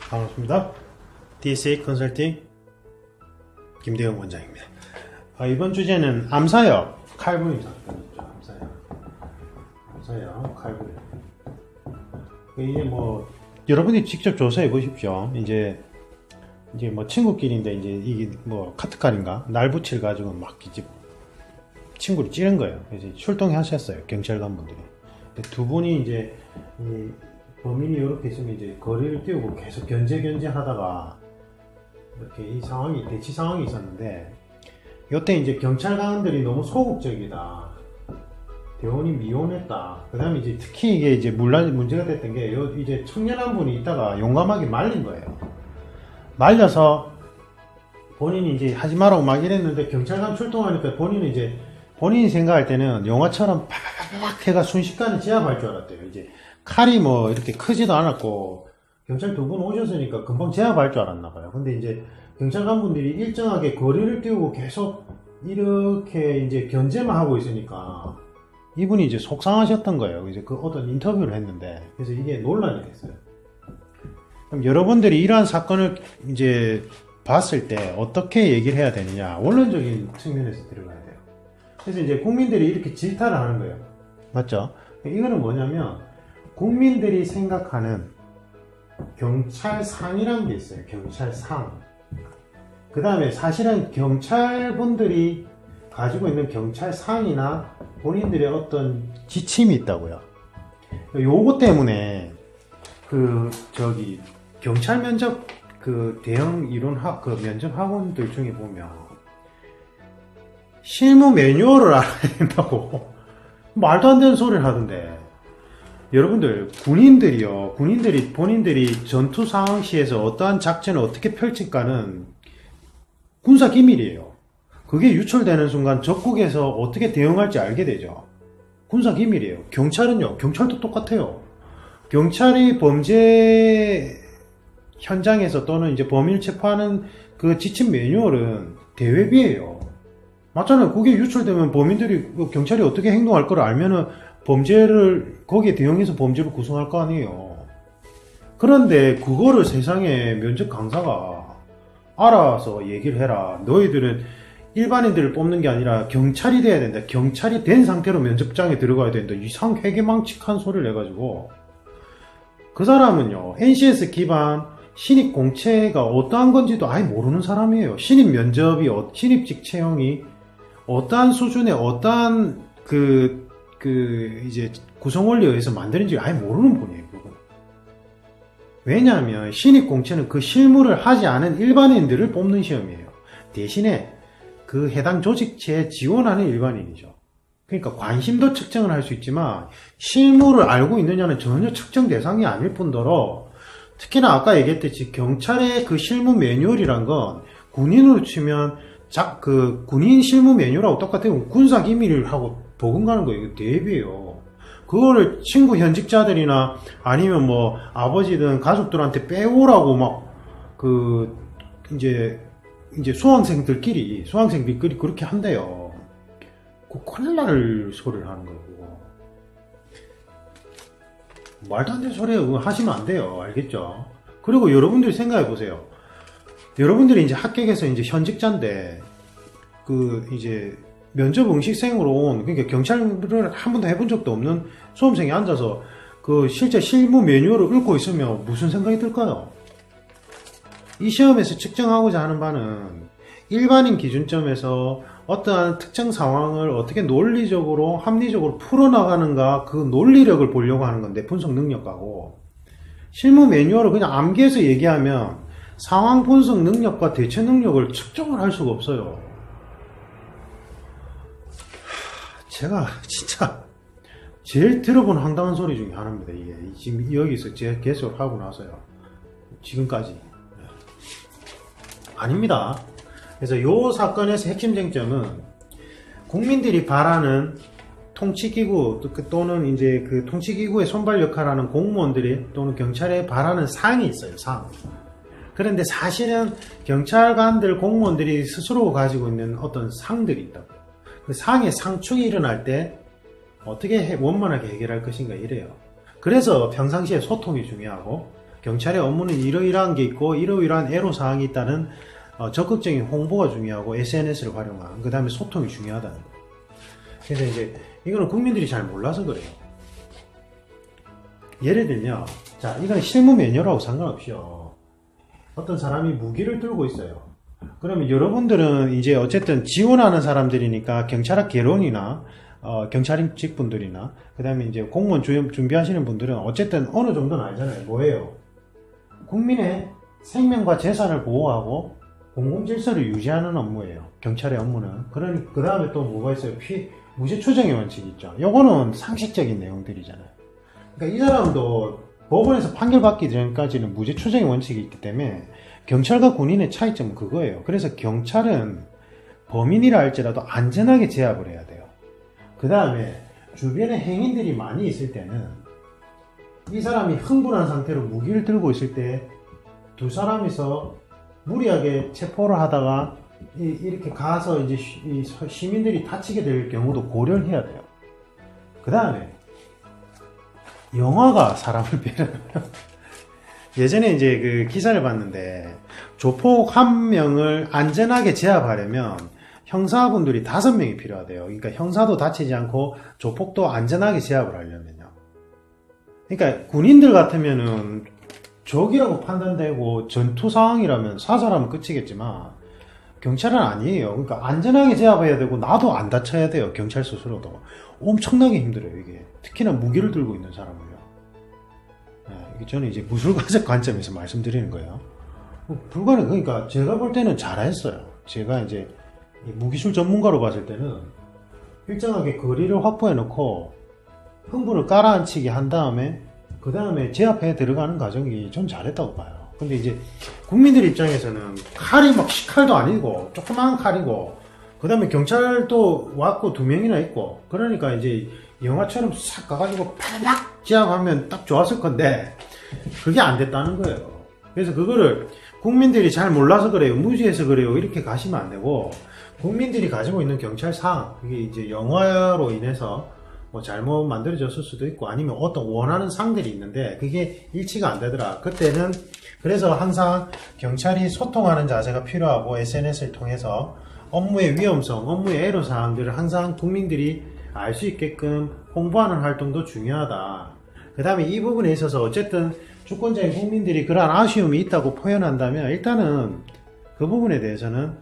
반갑습니다. DSA 컨설팅 김대영 원장입니다. 이번 주제는 암사역 칼부림 사건이죠. 암사역 칼부림. 이게 뭐 여러분이 직접 조사해 보십시오. 이제 뭐 친구끼리인데 이제 이게 뭐 카트칼인가 날 붙일 가지고 막 이제 친구를 찌른 거예요. 그래서 출동하셨어요. 경찰관 분들이. 두 분이 이제 범인이 이렇게 있으면 이제 거리를 띄우고 계속 견제 하다가 이렇게 이 상황이 대치 상황이 있었는데, 이때 이제 경찰관들이 너무 소극적이다, 대원이 미혼했다, 그 다음에 이제 특히 이게 이제 문제가 됐던 게 이제 청년 한 분이 있다가 용감하게 말린 거예요. 말려서 본인이 이제 하지 말라고 막 이랬는데 경찰관 출동하니까 본인이 생각할 때는 영화처럼 팍팍팍 해가 순식간에 제압할 줄 알았대요. 이제 칼이 뭐 이렇게 크지도 않았고 경찰 두 분 오셨으니까 금방 제압할 줄 알았나 봐요. 근데 이제 경찰관 분들이 일정하게 거리를 띄우고 계속 이렇게 이제 견제만 하고 있으니까 이분이 이제 속상하셨던 거예요. 이제 그 어떤 인터뷰를 했는데, 그래서 이게 논란이 됐어요. 그럼 여러분들이 이러한 사건을 이제 봤을 때 어떻게 얘기를 해야 되느냐, 원론적인 측면에서 들어가야 돼요. 그래서 이제 국민들이 이렇게 질타를 하는 거예요. 맞죠? 이거는 뭐냐면 국민들이 생각하는 경찰상이라는 게 있어요. 경찰상. 그 다음에 사실은 경찰분들이 가지고 있는 경찰상이나 본인들의 어떤 지침이 있다고요. 요거 때문에 경찰 면접 대형 이론 면접 학원들 중에 보면 실무 매뉴얼을 알아야 된다고 말도 안 되는 소리를 하던데, 여러분들 군인들이 본인들이 전투 상황 시에서 어떠한 작전을 어떻게 펼칠까는 군사 기밀이에요. 그게 유출되는 순간 적국에서 어떻게 대응할지 알게 되죠. 군사 기밀이에요. 경찰도 똑같아요. 경찰이 범죄 현장에서 또는 이제 범인을 체포하는 그 지침 매뉴얼은 대외비예요. 맞잖아요. 그게 유출되면 경찰이 어떻게 행동할 걸 알면은 거기에 대응해서 범죄를 구성할 거 아니에요. 그런데 그거를 세상에 면접 강사가 알아서 얘기를 해라. 너희들은 일반인들을 뽑는 게 아니라 경찰이 돼야 된다. 경찰이 된 상태로 면접장에 들어가야 된다. 이상 회계망측한 소리를 해가지고, 그 사람은요, NCS 기반 신입 공채가 어떠한 건지도 아예 모르는 사람이에요. 신입 직채용이 어떠한 수준의 어떠한 이제 구성원리에 의해서 만드는지 아예 모르는 분이에요, 그건. 왜냐하면 신입 공채는 그 실무를 하지 않은 일반인들을 뽑는 시험이에요. 대신에 그 해당 조직체에 지원하는 일반인이죠. 그러니까 관심도 측정을 할 수 있지만 실무를 알고 있느냐는 전혀 측정 대상이 아닐 뿐더러, 특히나 아까 얘기했듯이 경찰의 그 실무 매뉴얼이란 건 군인으로 치면 군인 실무 매뉴얼하고 똑같아요. 군사 기밀을 하고 버금가는 거예요. 이거 대비예요. 그거를 친구 현직자들이나 아니면 뭐 아버지든 가족들한테 빼오라고 이제 수험생들끼리 그렇게 한대요. 그 큰일 날 소리를 하는 거예요. 그거. 말도 안 되는 소리예요. 그거 하시면 안 돼요. 알겠죠? 그리고 여러분들이 생각해 보세요. 여러분들이 이제 합격해서 이제 현직자인데, 이제 면접 응시생으로 온, 그러니까 경찰을 한 번도 해본 적도 없는 수험생이 앉아서 실제 실무 매뉴얼을 읽고 있으면 무슨 생각이 들까요? 이 시험에서 측정하고자 하는 바는 일반인 기준점에서 어떠한 특정 상황을 어떻게 논리적으로, 합리적으로 풀어나가는가, 그 논리력을 보려고 하는 건데, 분석 능력하고, 실무 매뉴얼을 그냥 암기해서 얘기하면 상황 분석 능력과 대처 능력을 측정을 할 수가 없어요. 제가 진짜 제일 들어본 황당한 소리 중에 하나입니다. 이게 지금 여기서 제 개소를 하고 나서요, 지금까지. 아닙니다. 그래서 이 사건에서 핵심 쟁점은 국민들이 바라는 통치기구 또는 이제 그 통치기구의 손발 역할하는 공무원들이 또는 경찰에 바라는 상이 있어요. 상. 그런데 사실은 경찰관들, 공무원들이 스스로 가지고 있는 어떤 상들이 있다고. 그 상의 상충이 일어날 때 어떻게 원만하게 해결할 것인가 이래요. 그래서 평상시에 소통이 중요하고, 경찰의 업무는 이러이러한 게 있고 이러이러한 애로사항이 있다는 적극적인 홍보가 중요하고 SNS를 활용한 그 다음에 소통이 중요하다는 거예요. 그래서 이제 이거는 국민들이 잘 몰라서 그래요. 예를 들면 자 이건 실무 매뉴얼하고 상관없이요. 어떤 사람이 무기를 들고 있어요. 그러면 여러분들은 이제 어쨌든 지원하는 사람들이니까 경찰학 개론이나 경찰직 분들이나 그 다음에 이제 공무원 준비하시는 분들은 어쨌든 어느 정도는 알잖아요. 뭐예요? 국민의 생명과 재산을 보호하고 공공질서를 유지하는 업무예요. 경찰의 업무는. 그 다음에 또 뭐가 있어요? 무죄 추정의 원칙이 있죠. 요거는 상식적인 내용들이잖아요. 그러니까 이 사람도 법원에서 판결받기 전까지는 무죄 추정의 원칙이 있기 때문에 경찰과 군인의 차이점은 그거예요. 그래서 경찰은 범인이라 할지라도 안전하게 제압을 해야 돼요. 그 다음에 주변에 행인들이 많이 있을 때는 이 사람이 흥분한 상태로 무기를 들고 있을 때 두 사람이서 무리하게 체포를 하다가 이렇게 가서 이제 시민들이 다치게 될 경우도 고려를 해야 돼요. 그 다음에 영화가 사람을 배려해요. 예전에 이제 그 기사를 봤는데 조폭 한 명을 안전하게 제압하려면 형사분들이 5명이 필요하대요. 그러니까 형사도 다치지 않고 조폭도 안전하게 제압을 하려면요. 그러니까 군인들 같으면은 적이라고 판단되고 전투 상황이라면 사살하면 끝이겠지만 경찰은 아니에요. 그러니까 안전하게 제압해야 되고 나도 안 다쳐야 돼요. 경찰 스스로도. 엄청나게 힘들어요 이게. 특히나 무기를 들고 있는 사람을요. 저는 이제 무술가적 관점에서 말씀드리는 거예요. 불가능. 그러니까 제가 볼 때는 잘했어요. 제가 이제 무기술 전문가로 봤을 때는 일정하게 거리를 확보해 놓고 흥분을 깔아앉히게 한 다음에 그 다음에 제압해 들어가는 과정이 전 잘했다고 봐요. 근데 이제 국민들 입장에서는 칼이 막 칼도 아니고 조그만 칼이고 그 다음에 경찰도 왔고 2명이나 있고 그러니까 이제 영화처럼 싹 가가지고 파락 제압하면 딱 좋았을 건데 그게 안 됐다는 거예요. 그래서 그거를 국민들이 잘 몰라서 그래요. 무지해서 그래요. 이렇게 가시면 안 되고 국민들이 가지고 있는 경찰상 이게 이제 영화로 인해서 뭐 잘못 만들어졌을 수도 있고 아니면 어떤 원하는 상들이 있는데 그게 일치가 안 되더라. 그때는 그래서 항상 경찰이 소통하는 자세가 필요하고 SNS를 통해서 업무의 위험성, 업무의 애로사항들을 항상 국민들이 알 수 있게끔 홍보하는 활동도 중요하다. 그 다음에 이 부분에 있어서 어쨌든 주권자인 국민들이 그러한 아쉬움이 있다고 표현한다면 일단은 그 부분에 대해서는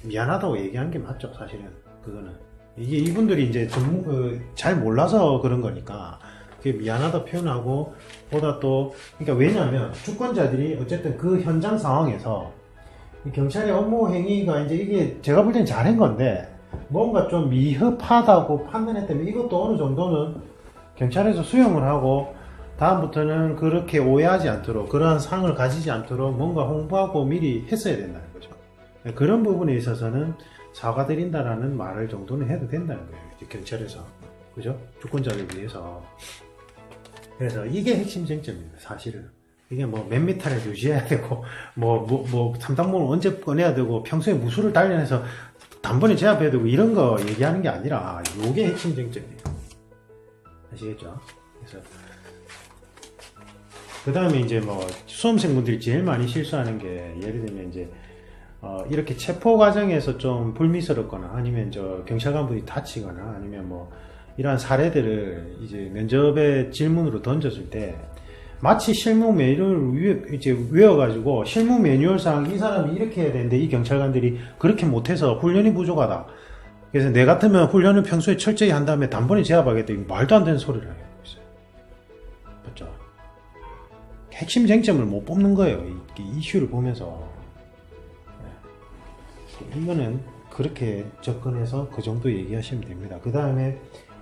미안하다고 얘기한 게 맞죠. 사실은 그거는 이게 이분들이 이제 잘 몰라서 그런 거니까 그게 미안하다 표현하고 보다 또 그러니까 왜냐하면 주권자들이 어쨌든 그 현장 상황에서 경찰의 업무 행위가 이제 이게 제가 볼 땐 잘한 건데 뭔가 좀 미흡하다고 판단했다면 이것도 어느 정도는 경찰에서 수용을 하고 다음부터는 그렇게 오해하지 않도록 그러한 상을 가지지 않도록 뭔가 홍보하고 미리 했어야 된다는 거죠. 그런 부분에 있어서는 사과드린다라는 말을 정도는 해도 된다는 거예요. 이제 경찰에서. 그죠? 주권자를 위해서. 그래서 이게 핵심 쟁점입니다. 사실은. 이게 뭐 몇 미터를 유지해야 되고, 삼당봉을 언제 꺼내야 되고, 평소에 무술을 단련해서 단번에 제압해야 되고, 이런 거 얘기하는 게 아니라, 요게 핵심 쟁점이에요. 아시겠죠? 그래서, 그 다음에 이제 수험생분들이 제일 많이 실수하는 게, 예를 들면 이제, 이렇게 체포 과정에서 좀 불미스럽거나 아니면 경찰관분이 다치거나 아니면 이러한 사례들을 이제 면접의 질문으로 던졌을 때 마치 실무 매뉴얼을 이제 외워가지고 실무 매뉴얼상 이 사람이 이렇게 해야 되는데 이 경찰관들이 그렇게 못해서 훈련이 부족하다. 그래서 내 같으면 훈련을 평소에 철저히 한 다음에 단번에 제압하겠다. 말도 안 되는 소리를 하고 있어요. 맞죠? 핵심 쟁점을 못 뽑는 거예요. 이 이슈를 보면서. 이거는 그렇게 접근해서 그 정도 얘기하시면 됩니다. 그 다음에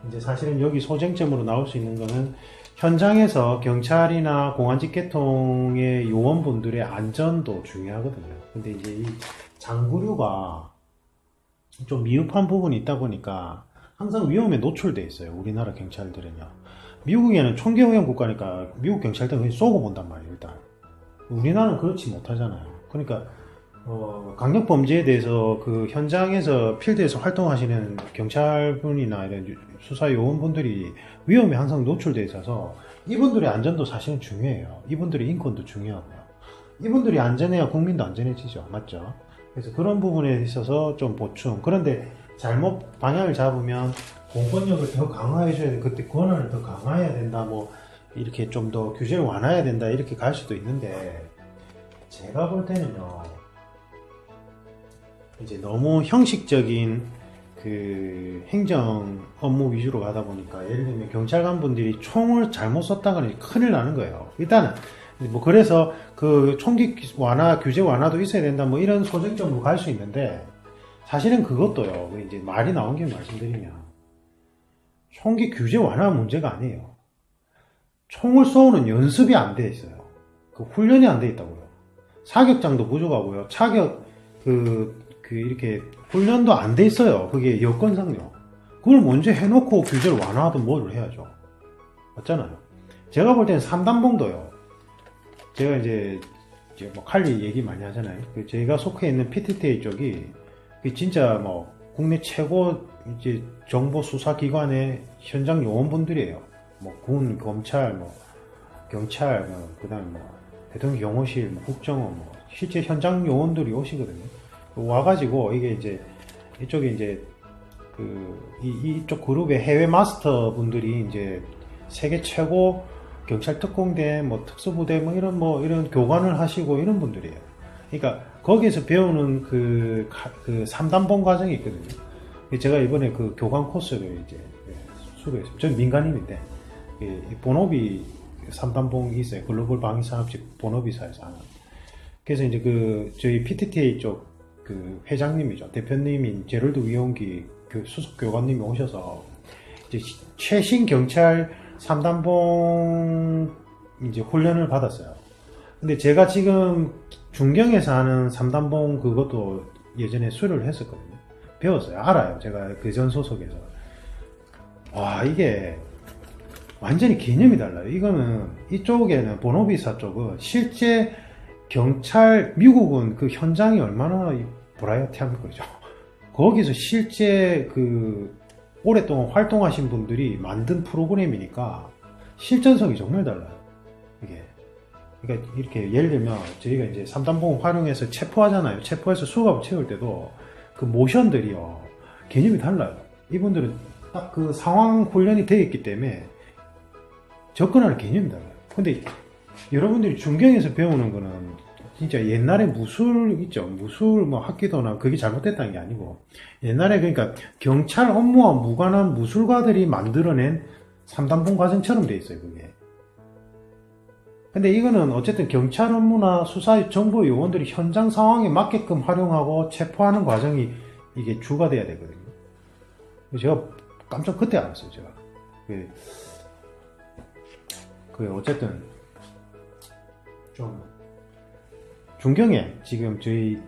이제 사실은 여기 소쟁점으로 나올 수 있는 거는 현장에서 경찰이나 공안직계통의 요원분들의 안전도 중요하거든요. 근데 이제 이 장구류가 좀 미흡한 부분이 있다 보니까 항상 위험에 노출돼 있어요. 우리나라 경찰들은요. 미국에는 총기 허용 국가니까 미국 경찰들은 그냥 쏘고 본단 말이에요. 일단 우리나라는 그렇지 못하잖아요. 그러니까 강력범죄에 대해서 그 현장에서 필드에서 활동하시는 경찰분이나 이런 수사 요원분들이 위험에 항상 노출되어 있어서 이분들의 안전도 사실은 중요해요. 이분들의 인권도 중요하고요. 이분들이 안전해야 국민도 안전해지죠. 맞죠? 그래서 그런 부분에 있어서 좀 보충. 그런데 잘못 방향을 잡으면 공권력을 더 강화해줘야 돼. 그때 권한을 더 강화해야 된다. 뭐 이렇게 좀 더 규제를 완화해야 된다. 이렇게 갈 수도 있는데 제가 볼 때는요. 이제 너무 형식적인 그 행정 업무 위주로 가다 보니까 예를 들면 경찰관 분들이 총을 잘못 썼다가는 큰일 나는 거예요. 일단은 뭐 그래서 그 총기 완화 규제 완화도 있어야 된다 뭐 이런 소극적으로 갈 수 있는데 사실은 그것도요. 이제 말이 나온 김에 말씀드리면 총기 규제 완화 문제가 아니에요. 총을 쏘는 연습이 안 돼 있어요. 그 훈련이 안 돼 있다고요. 사격장도 부족하고요. 차격 이렇게 훈련도 안 돼 있어요. 그게 여건상요. 그걸 먼저 해놓고 규제를 완화하든 뭐를 해야죠. 맞잖아요. 제가 볼 때는 삼단봉도요. 제가 이제 뭐 칼리 얘기 많이 하잖아요. 제가 속해 있는 PTTA 쪽이 진짜 뭐 국내 최고 이제 정보 수사 기관의 현장 요원분들이에요. 뭐 군, 검찰, 뭐 경찰, 뭐 그다음 뭐 대통령 경호실, 뭐 국정원, 뭐 실제 현장 요원들이 오시거든요. 와가지고 이게 이제 이쪽에 이제 이쪽 그룹의 해외 마스터 분들이 이제 세계 최고 경찰 특공대, 뭐 특수부대, 뭐 이런 교관을 하시고 이런 분들이에요. 그러니까 거기에서 배우는 그 3단봉 과정이 있거든요. 제가 이번에 그 교관 코스를 이제 수료했어요. 저는 민간인인데 본업이 3단봉이 있어요. 글로벌 방위산업직 본업이사에서 하는. 그래서 이제 저희 PTTA 쪽 회장님이죠. 대표님인 제럴드 위용기 수석 교관님이 오셔서 이제 최신 경찰 3단봉 이제 훈련을 받았어요. 근데 제가 지금 중경에서 하는 3단봉 그것도 예전에 수료를 했었거든요. 배웠어요. 알아요. 제가 그 전 소속에서. 와, 이게 완전히 개념이 달라요. 이거는 이쪽에는 본업이사 쪽은 실제 경찰 미국은 그 현장이 얼마나 브라이어티한 거죠. 거기서 실제 오랫동안 활동하신 분들이 만든 프로그램이니까 실전성이 정말 달라요. 이게 그러니까 이렇게 예를 들면 저희가 이제 3단봉 활용해서 체포하잖아요. 체포해서 수갑을 채울 때도 그 모션들이요 개념이 달라요. 이분들은 딱 그 상황 훈련이 되어 있기 때문에 접근하는 개념이 달라요. 근데 여러분들이 중경에서 배우는 거는 진짜 옛날에 무술 있죠. 무술 뭐 학기도나 그게 잘못됐다는 게 아니고 옛날에 그러니까 경찰 업무와 무관한 무술가들이 만들어낸 3단봉 과정처럼 돼 있어요. 그게. 근데 이거는 어쨌든 경찰 업무나 수사 정보 요원들이 현장 상황에 맞게끔 활용하고 체포하는 과정이 이게 주가 돼야 되거든요. 제가 깜짝 그때 알았어요. 제가. 어쨌든 좀 중경에 지금 저희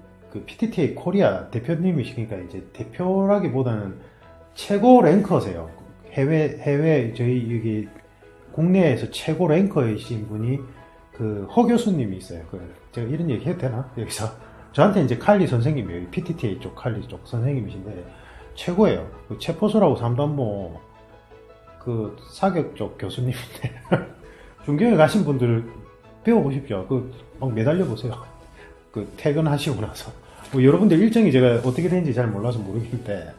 PTTA 코리아 대표님이시니까 이제 대표라기보다는 최고 랭커세요. 해외 저희 여기 국내에서 최고 랭커이신 분이 허 교수님이 있어요. 제가 이런 얘기 해도 되나? 여기서 저한테 이제 칼리 선생님이에요. PTTA 쪽 칼리 쪽 선생님이신데 최고예요. 체포소라고 3단봉 사격 쪽 교수님인데 중경에 가신 분들 배워보십시오. 막 매달려 보세요. 퇴근하시고 나서. 뭐 여러분들 일정이 제가 어떻게 되는지 잘 몰라서 모르겠는데,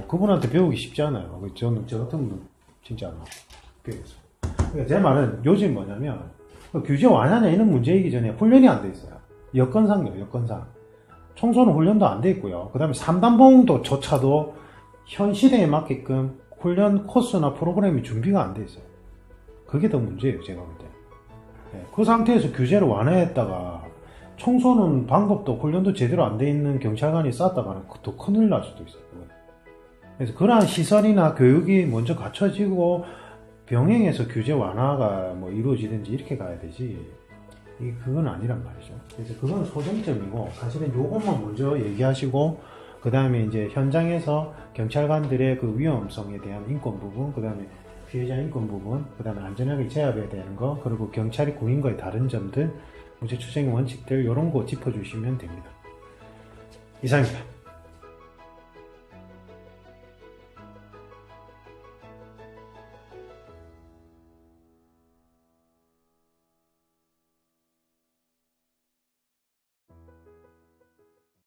그분한테 배우기 쉽지 않아요. 저 같은 분은 진짜 안 배우겠어요. 그러니까 제 말은 요즘 뭐냐면, 규제 완화냐 이런 문제이기 전에 훈련이 안 돼 있어요. 여건상요, 여건상. 청소는 훈련도 안 돼 있고요. 그 다음에 3단봉도 조차도 현 시대에 맞게끔 훈련 코스나 프로그램이 준비가 안 돼 있어요. 그게 더 문제예요, 제가 볼 때. 그 상태에서 규제를 완화했다가 청소는 방법도 훈련도 제대로 안 돼 있는 경찰관이 쌌다가는 더 큰일 날 수도 있어요. 그래서 그러한 시설이나 교육이 먼저 갖춰지고 병행해서 규제 완화가 뭐 이루어지든지 이렇게 가야 되지. 그건 아니란 말이죠. 그래서 그건 소정점이고 사실은 요것만 먼저 얘기하시고 그 다음에 이제 현장에서 경찰관들의 그 위험성에 대한 인권 부분, 그 다음에 피해자 인권 부분, 그 다음에 안전하게 제압해야 되는 거, 그리고 경찰이 군인과의 다른 점들, 무죄 추정의 원칙들 이런 거 짚어주시면 됩니다. 이상입니다.